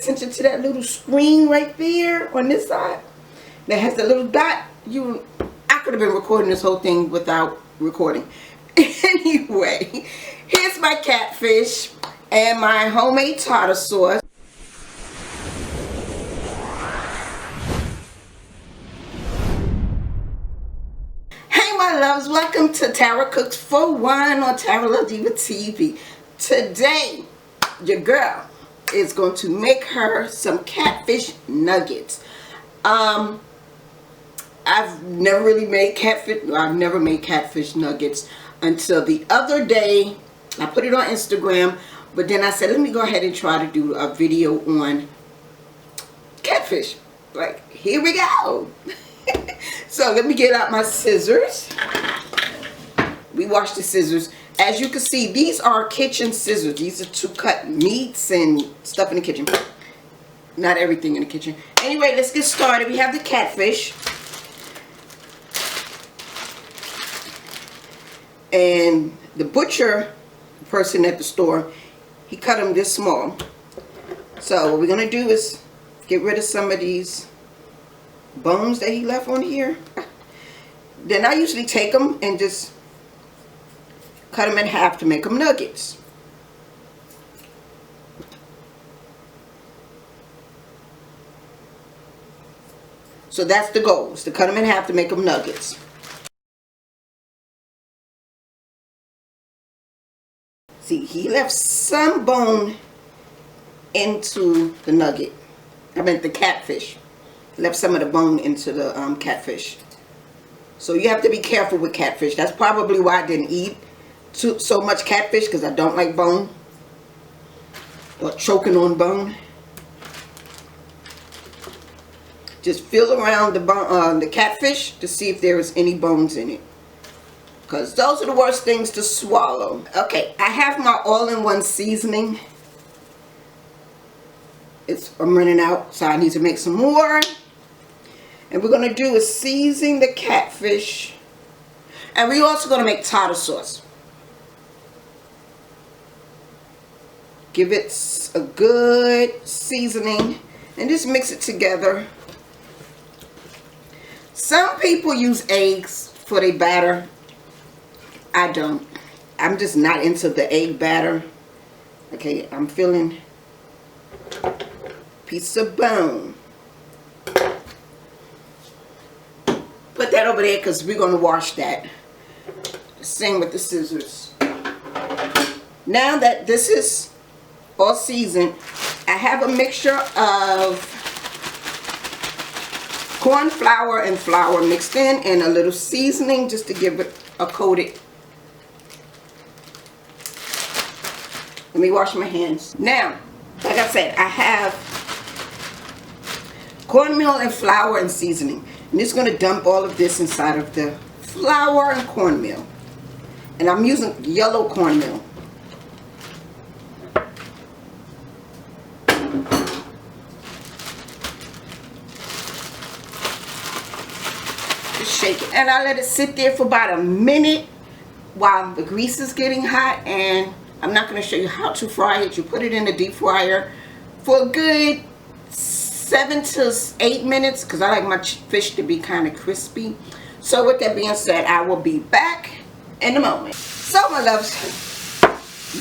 attention to that little screen right there on this side that has the little dot. I could have been recording this whole thing without recording. Anyway, here's my catfish and my homemade tartar sauce. Hey my loves, welcome to Tara Cooks for One on Tara La Diva TV. Today, your girl is going to make her some catfish nuggets. I've never really made I've never made catfish nuggets until the other day. I put it on Instagram, but then I said, let me go ahead and try to do a video on catfish. Like, here we go. So let me get out my scissors. We wash the scissors. As you can see, these are kitchen scissors. These are to cut meats and stuff in the kitchen. Not everything in the kitchen. Anyway, let's get started. We have the catfish. And the butcher person at the store, he cut them this small. So what we're going to do is get rid of some of these bones that he left on here. Then I usually take them and just cut them in half to make them nuggets. So that's the goal, is to cut them in half to make them nuggets. See, he left some bone into the nugget. I meant the catfish. Left some of the bone into the catfish. So you have to be careful with catfish. That's probably why I didn't eat so much catfish, because I don't like bone or choking on bone. Just feel around the bone, the catfish, to see if there is any bones in it, because those are the worst things to swallow. Okay, I have my all-in-one seasoning. I'm running out, so I need to make some more. And we're going to do is season the catfish. And we're also going to make tartar sauce. Give it a good seasoning and just mix it together. Some people use eggs for their batter. I don't. I'm just not into the egg batter. Okay, I'm feeling piece of bone. Put that over there because we're going to wash that. Same with the scissors. Now that this is all seasoned, I have a mixture of corn flour and flour mixed in, and a little seasoning just to give it a coating. Let me wash my hands. Now, like I said, I have cornmeal and flour and seasoning. I'm just going to dump all of this inside of the flour and cornmeal. And I'm using yellow cornmeal. Just shake it. And I let it sit there for about a minute while the grease is getting hot. And I'm not going to show you how to fry it. You put it in the deep fryer for a good 7 to 8 minutes, because I like my fish to be kind of crispy. So with that being said, I will be back in a moment. So my loves,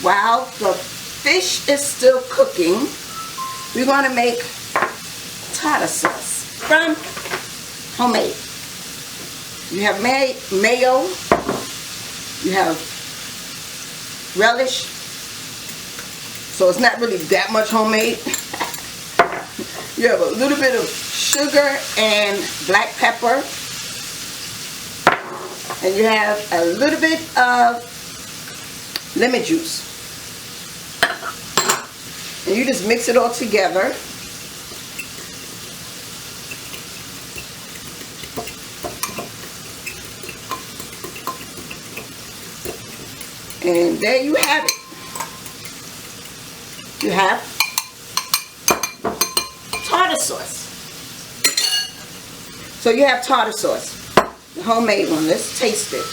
while the fish is still cooking, we're going to make tartar sauce from homemade. You have mayo, you have relish, so it's not really that much homemade. You have a little bit of sugar and black pepper. And you have a little bit of lemon juice. And you just mix it all together. And there you have it. You have tartar sauce. So you have tartar sauce, the homemade one. Let's taste it.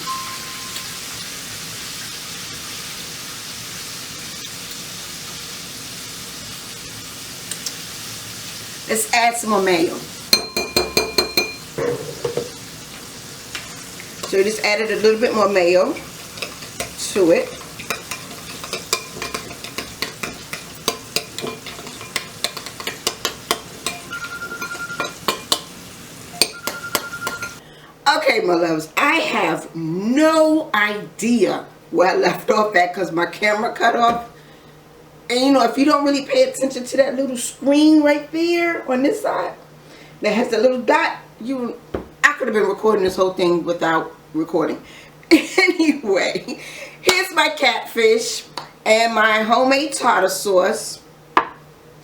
Let's add some more mayo. So we just added a little bit more mayo to it. Okay, my loves, I have no idea where I left off at because my camera cut off. And you know, if you don't really pay attention to that little screen right there on this side that has the little dot, I could have been recording this whole thing without recording. Anyway, here's my catfish and my homemade tartar sauce.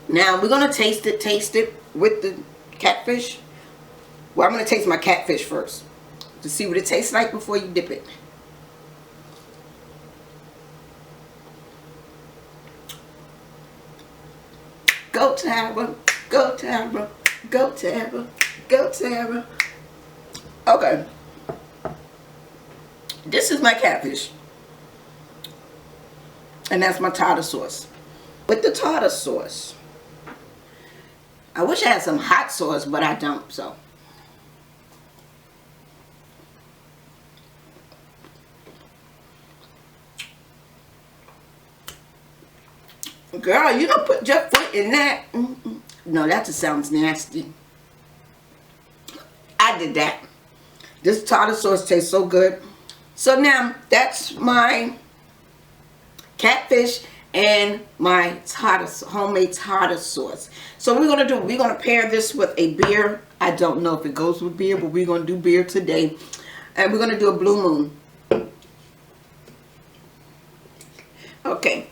Now we're gonna taste it with the catfish. Well, I'm gonna taste my catfish first to see what it tastes like before you dip it. Go Tara, go Tara, go Tara, go Tara. Okay. This is my catfish. And that's my tartar sauce. With the tartar sauce, I wish I had some hot sauce, but I don't, so. Girl, you don't put your foot in that. No, that just sounds nasty. I did that. This tartar sauce tastes so good. So now, that's my catfish and my homemade tartar sauce. So we're gonna pair this with a beer. I don't know if it goes with beer, but we're gonna do beer today. And we're gonna do a Blue Moon. Okay.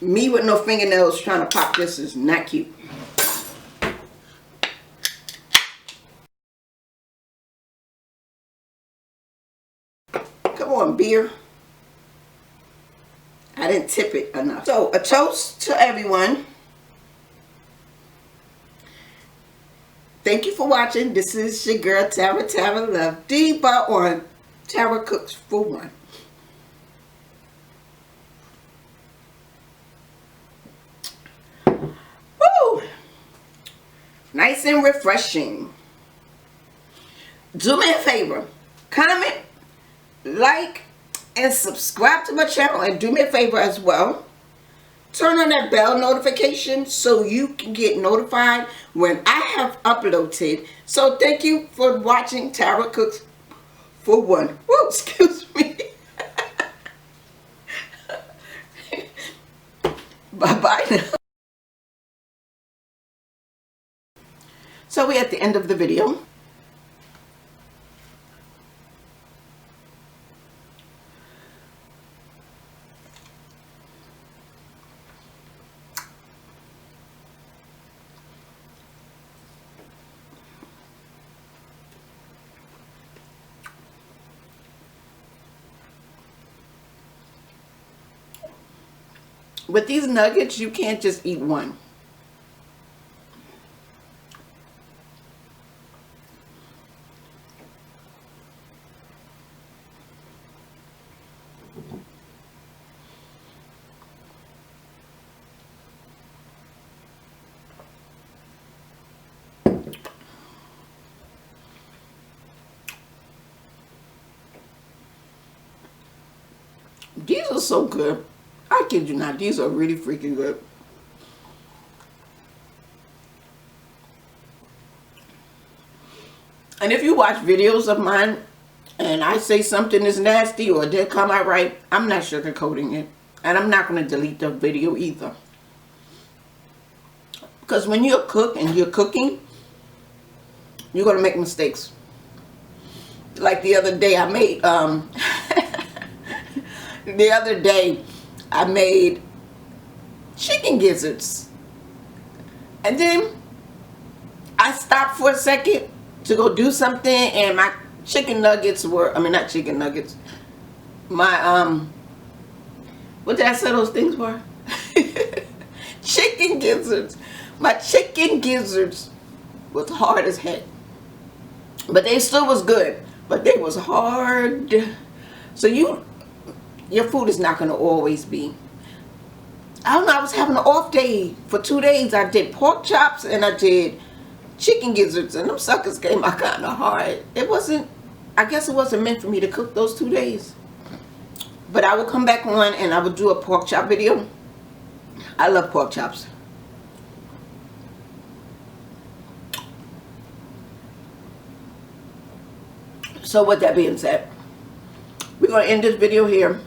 Me with no fingernails trying to pop this is not cute. Come on, beer. I didn't tip it enough. So, a toast to everyone. Thank you for watching. This is your girl, Tara Love Diva on Tara Cooks for One. Nice and refreshing. Do me a favor. Comment, like, and subscribe to my channel. And do me a favor as well. Turn on that bell notification so you can get notified when I have uploaded. So thank you for watching Tara Cooks for One. Whoa, excuse me. Bye-bye now. So we're at the end of the video. With these nuggets, you can't just eat one. These are so good. I kid you not. These are really freaking good. And if you watch videos of mine and I say something is nasty or didn't come out right, I'm not sugarcoating it. And I'm not going to delete the video either. Because when you cook and you're cooking, you're going to make mistakes. Like the other day I made, chicken gizzards. And then I stopped for a second to go do something and my chicken nuggets were, I mean not chicken nuggets, my, what did I say those things were? Chicken gizzards. My chicken gizzards was hard as heck. But they still was good. But they was hard. So your food is not going to always be I don't know, I was having an off day for 2 days. I did pork chops and I did chicken gizzards, and them suckers came out kind of hard. It wasn't, I guess it wasn't meant for me to cook those 2 days. But I will come back on and I will do a pork chop video. I love pork chops. So with that being said, we're going to end this video here.